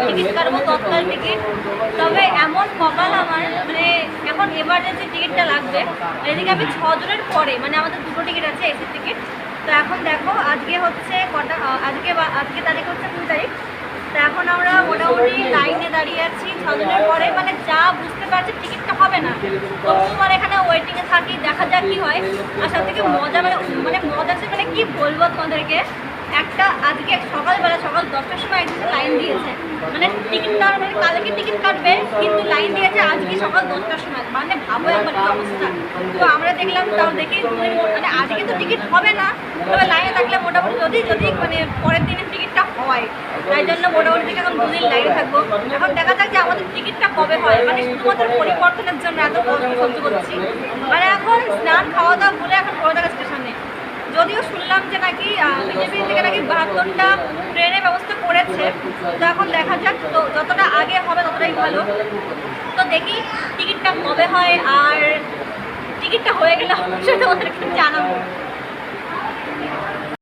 Ticket কাটবো তৎকাল ticket. তবে এমন কপাল আমার, মানে এখন এমার্জেন্সি টিকিটটা লাগবে। এদিকে আমি 6 জনের পরে, মানে আমাদের 2টো টিকিট আছে এসির টিকিট। তো এখন দেখো আজকে হচ্ছে কটা, আজকে তারিখ হচ্ছে 2 তারিখ। তো এখন আমরা মোটামুটি লাইনে দাঁড়িয়ে আছি 6 জনের পরে, মানে যা বুঝতে পারছি টিকিটটা হবে না। প্রথমবার এখানে ওয়েটিংয়ে থাকি, দেখা যাক কী হয়। আর সব থেকে মজা, মানে মজা আছে, মানে কি বলবো তোমাদেরকে, একটা আজকে সকালবেলা সকাল 10টার সময় একজন লাইন দিয়েছে, মানে টিকিটটা মানে কালকে টিকিট কাটবে কিন্তু লাইন দিয়েছে আজকে সকাল 10টার সময়, মানে ভাবো একবার কি অবস্থা। তো আমরা দেখলাম, তাও দেখি মানে আজকে তো টিকিট হবে না, তবে লাইনে থাকলে মোটামুটি যদি মানে পরের দিনের টিকিটটা হয়, তাই জন্য মোটামুটি এখন 2 দিন লাইনে থাকবো। এখন দেখা যাক যে আমাদের টিকিটটা কবে হয়, মানে শুধুমাত্র পরিবর্তনের জন্য এত কষ্ট সহ্য করছি। মানে এখন স্নান খাওয়া দাওয়া বলে এখন কলকাতা স্টেশনে, যদিও শুনলাম যে নাকি বিজেপি থেকে নাকি 72টা ট্রেনের ব্যবস্থা করেছে। তো এখন দেখা যাক, তো যতটা আগে হবে ততটাই ভালো। তো দেখি টিকিটটা কবে হয়, আর টিকিটটা হয়ে গেলে অবশ্যই তোমাদেরকে জানাবো।